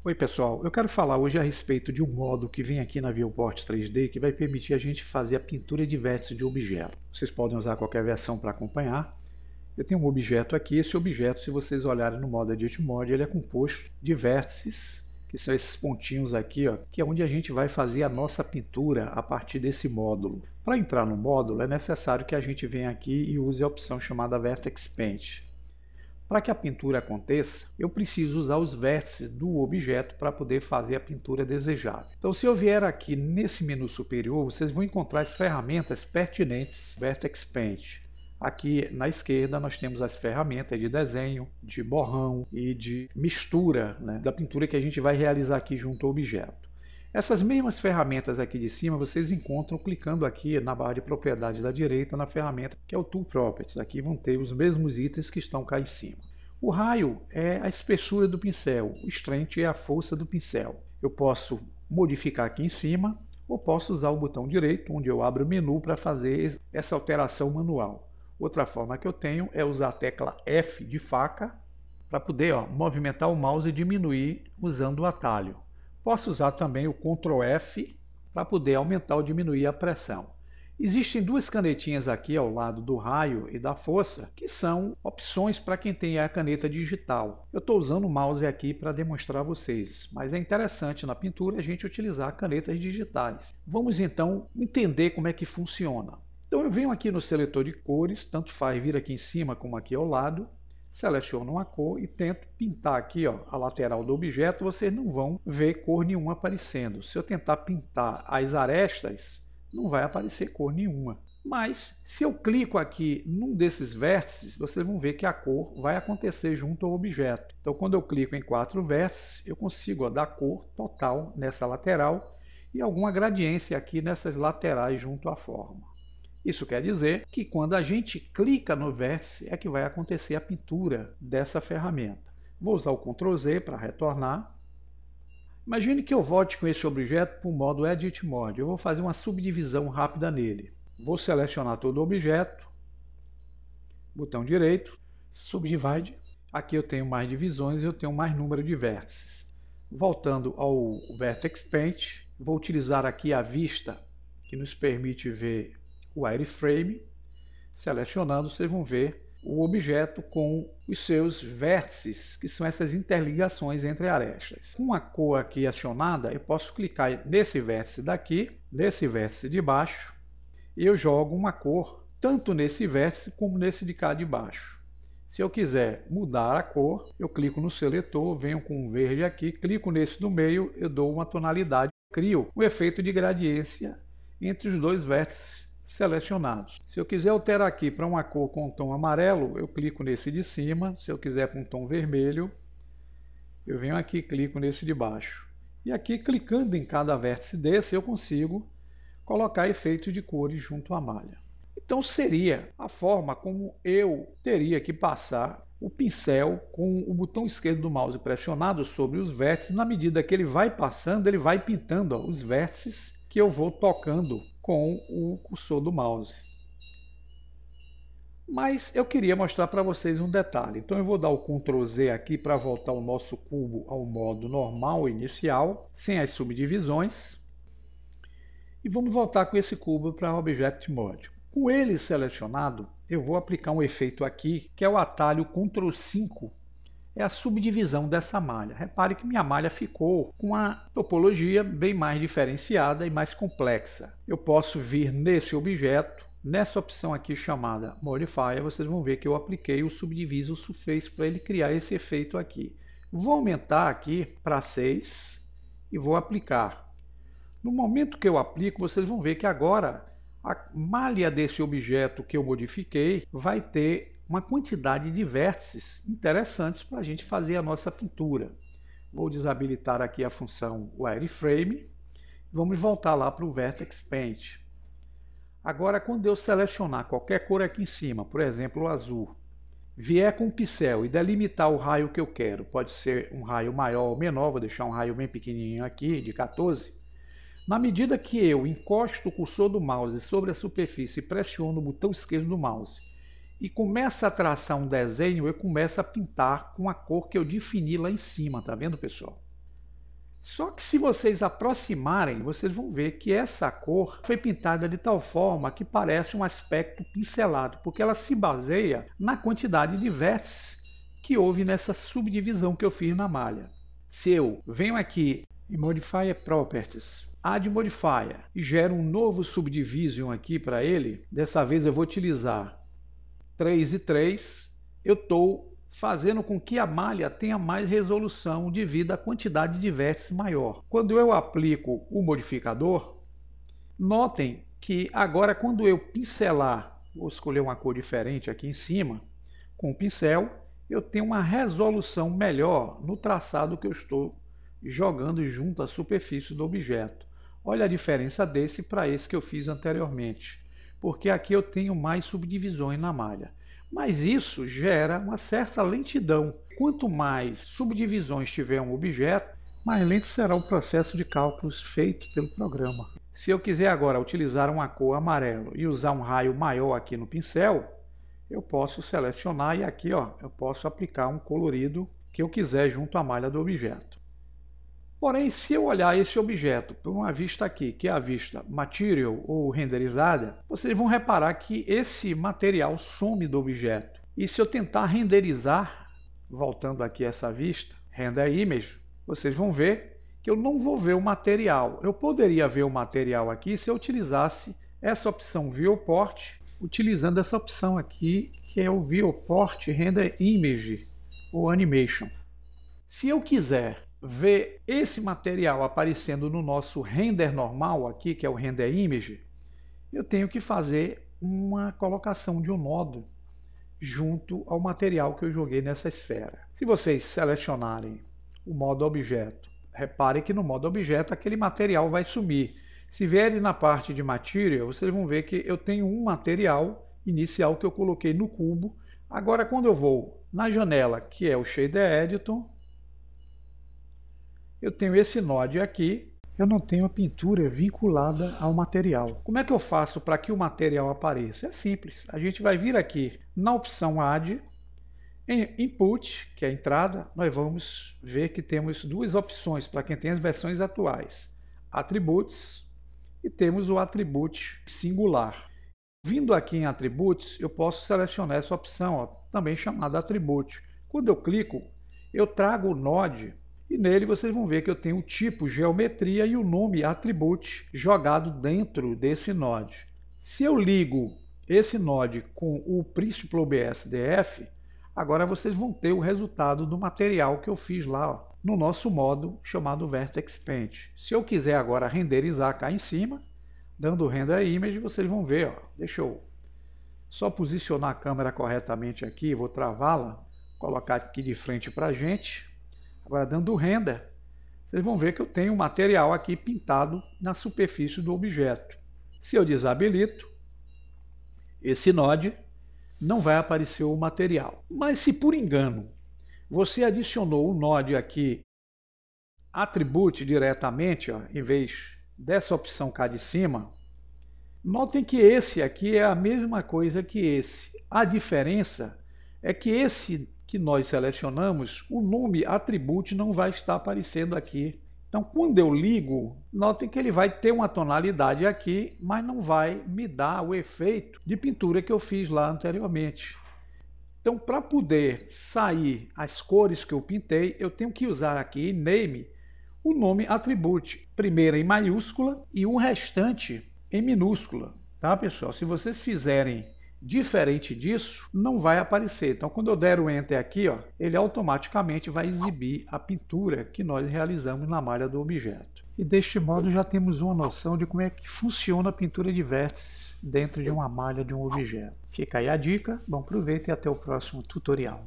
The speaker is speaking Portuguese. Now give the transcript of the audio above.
Oi pessoal, eu quero falar hoje a respeito de um módulo que vem aqui na Viewport 3D que vai permitir a gente fazer a pintura de vértices de objeto. Vocês podem usar qualquer versão para acompanhar. Eu tenho um objeto aqui, esse objeto, se vocês olharem no modo Edit Mode, ele é composto de vértices, que são esses pontinhos aqui, ó, que é onde a gente vai fazer a nossa pintura a partir desse módulo. Para entrar no módulo é necessário que a gente venha aqui e use a opção chamada Vertex Paint. Para que a pintura aconteça, eu preciso usar os vértices do objeto para poder fazer a pintura desejável. Então, se eu vier aqui nesse menu superior, vocês vão encontrar as ferramentas pertinentes Vertex Paint. Aqui na esquerda nós temos as ferramentas de desenho, de borrão e de mistura, né, da pintura que a gente vai realizar aqui junto ao objeto. Essas mesmas ferramentas aqui de cima vocês encontram clicando aqui na barra de propriedade da direita na ferramenta que é o Tool Properties. Aqui vão ter os mesmos itens que estão cá em cima. O raio é a espessura do pincel, o strength é a força do pincel. Eu posso modificar aqui em cima ou posso usar o botão direito onde eu abro o menu para fazer essa alteração manual. Outra forma que eu tenho é usar a tecla F de faca para poder movimentar o mouse e diminuir usando o atalho. Posso usar também o Ctrl F para poder aumentar ou diminuir a pressão. Existem duas canetinhas aqui ao lado do raio e da força, que são opções para quem tem a caneta digital. Eu estou usando o mouse aqui para demonstrar a vocês, mas é interessante na pintura a gente utilizar canetas digitais. Vamos então entender como é que funciona. Então eu venho aqui no seletor de cores, tanto faz vir aqui em cima como aqui ao lado, seleciono uma cor e tento pintar aqui a lateral do objeto, vocês não vão ver cor nenhuma aparecendo. Se eu tentar pintar as arestas, não vai aparecer cor nenhuma. Mas se eu clico aqui num desses vértices, vocês vão ver que a cor vai acontecer junto ao objeto. Então quando eu clico em 4 vértices, eu consigo dar cor total nessa lateral e alguma gradiência aqui nessas laterais junto à forma. Isso quer dizer que quando a gente clica no vértice é que vai acontecer a pintura dessa ferramenta. Vou usar o Ctrl Z para retornar. Imagine que eu volte com esse objeto para o modo Edit Mode. Eu vou fazer uma subdivisão rápida nele. Vou selecionar todo o objeto, botão direito, Subdivide. Aqui eu tenho mais divisões e eu tenho mais número de vértices. Voltando ao Vertex Paint, vou utilizar aqui a vista que nos permite ver o wireframe. Selecionando, vocês vão ver o objeto com os seus vértices, que são essas interligações entre arestas. Com a cor aqui acionada, eu posso clicar nesse vértice daqui, nesse vértice de baixo, e eu jogo uma cor tanto nesse vértice como nesse de cá de baixo. Se eu quiser mudar a cor, eu clico no seletor, venho com um verde aqui, clico nesse do meio, eu dou uma tonalidade, crio um efeito de gradiência entre os dois vértices selecionados. Se eu quiser alterar aqui para uma cor com um tom amarelo, eu clico nesse de cima. Se eu quiser para um tom vermelho, eu venho aqui e clico nesse de baixo. E aqui, clicando em cada vértice desse, eu consigo colocar efeito de cores junto à malha. Então seria a forma como eu teria que passar o pincel com o botão esquerdo do mouse pressionado sobre os vértices. Na medida que ele vai passando, ele vai pintando os vértices que eu vou tocando com o cursor do mouse. Mas eu queria mostrar para vocês um detalhe. Então eu vou dar o Ctrl Z aqui para voltar o nosso cubo ao modo normal inicial, sem as subdivisões. E vamos voltar com esse cubo para Object Mode. Com ele selecionado, eu vou aplicar um efeito aqui, que é o atalho Ctrl 5. É a subdivisão dessa malha. Repare que minha malha ficou com uma topologia bem mais diferenciada e mais complexa. Eu posso vir nesse objeto, nessa opção aqui chamada Modifier, vocês vão ver que eu apliquei o Subdivise Surface para ele criar esse efeito aqui. Vou aumentar aqui para 6 e vou aplicar. No momento que eu aplico, vocês vão ver que agora a malha desse objeto que eu modifiquei vai ter uma quantidade de vértices interessantes para a gente fazer a nossa pintura. Vou desabilitar aqui a função Wireframe. Vamos voltar lá para o Vertex Paint. Agora, quando eu selecionar qualquer cor aqui em cima, por exemplo, o azul, vier com o pincel e delimitar o raio que eu quero, pode ser um raio maior ou menor, vou deixar um raio bem pequenininho aqui, de 14. Na medida que eu encosto o cursor do mouse sobre a superfície e pressiono o botão esquerdo do mouse, e começa a traçar um desenho, eu começo a pintar com a cor que eu defini lá em cima, tá vendo, pessoal? Só que se vocês aproximarem, vocês vão ver que essa cor foi pintada de tal forma que parece um aspecto pincelado, porque ela se baseia na quantidade de vértices que houve nessa subdivisão que eu fiz na malha. Se eu venho aqui em Modifier Properties, Add Modifier e gero um novo Subdivision aqui para ele, dessa vez eu vou utilizar 3 e 3, eu estou fazendo com que a malha tenha mais resolução devido à quantidade de vértices maior. Quando eu aplico o modificador, notem que agora quando eu pincelar, vou escolher uma cor diferente aqui em cima, com o pincel, eu tenho uma resolução melhor no traçado que eu estou jogando junto à superfície do objeto. Olha a diferença desse para esse que eu fiz anteriormente, porque aqui eu tenho mais subdivisões na malha. Mas isso gera uma certa lentidão. Quanto mais subdivisões tiver um objeto, mais lento será o processo de cálculos feito pelo programa. Se eu quiser agora utilizar uma cor amarelo e usar um raio maior aqui no pincel, eu posso selecionar e aqui eu posso aplicar um colorido que eu quiser junto à malha do objeto. Porém, se eu olhar esse objeto por uma vista aqui, que é a vista Material ou renderizada, vocês vão reparar que esse material some do objeto. E se eu tentar renderizar, voltando aqui a essa vista, Render Image, vocês vão ver que eu não vou ver o material. Eu poderia ver o material aqui se eu utilizasse essa opção Viewport, utilizando essa opção aqui, que é o Viewport Render Image ou Animation. Se eu quiser ver esse material aparecendo no nosso render normal aqui, que é o Render Image, eu tenho que fazer uma colocação de um nodo junto ao material que eu joguei nessa esfera. Se vocês selecionarem o modo objeto, reparem que no modo objeto aquele material vai sumir. Se vierem na parte de Material, vocês vão ver que eu tenho um material inicial que eu coloquei no cubo. Agora, quando eu vou na janela, que é o Shader Editor, eu tenho esse node aqui, eu não tenho a pintura vinculada ao material. Como é que eu faço para que o material apareça? É simples, a gente vai vir aqui na opção Add, em Input, que é a entrada, nós vamos ver que temos duas opções para quem tem as versões atuais. Attributes e temos o Attribute singular. Vindo aqui em Attributes, eu posso selecionar essa opção, também chamada Attribute. Quando eu clico, eu trago o node e nele vocês vão ver que eu tenho o tipo geometria e o nome Attribute jogado dentro desse node. Se eu ligo esse node com o Principal OBS DF, agora vocês vão ter o resultado do material que eu fiz lá no nosso modo chamado Vertex Paint. Se eu quiser agora renderizar cá em cima, dando Render Image, vocês vão ver, deixa eu só posicionar a câmera corretamente aqui, vou travá-la, colocar aqui de frente para a gente. Agora, dando Render, vocês vão ver que eu tenho um material aqui pintado na superfície do objeto. Se eu desabilito esse node, não vai aparecer o material. Mas se por engano você adicionou o node aqui, Attribute diretamente, em vez dessa opção cá de cima, notem que esse aqui é a mesma coisa que esse. A diferença é que esse que nós selecionamos, o nome Attribute não vai estar aparecendo aqui. Então, quando eu ligo, notem que ele vai ter uma tonalidade aqui, mas não vai me dar o efeito de pintura que eu fiz lá anteriormente. Então, para poder sair as cores que eu pintei, eu tenho que usar aqui em Name o nome Attribute, primeiro em maiúscula e o restante em minúscula. Tá, pessoal? Se vocês fizerem diferente disso, não vai aparecer. Então, quando eu der o Enter aqui, ele automaticamente vai exibir a pintura que nós realizamos na malha do objeto. E deste modo já temos uma noção de como é que funciona a pintura de vértices dentro de uma malha de um objeto. Fica aí a dica, bom proveito e até o próximo tutorial.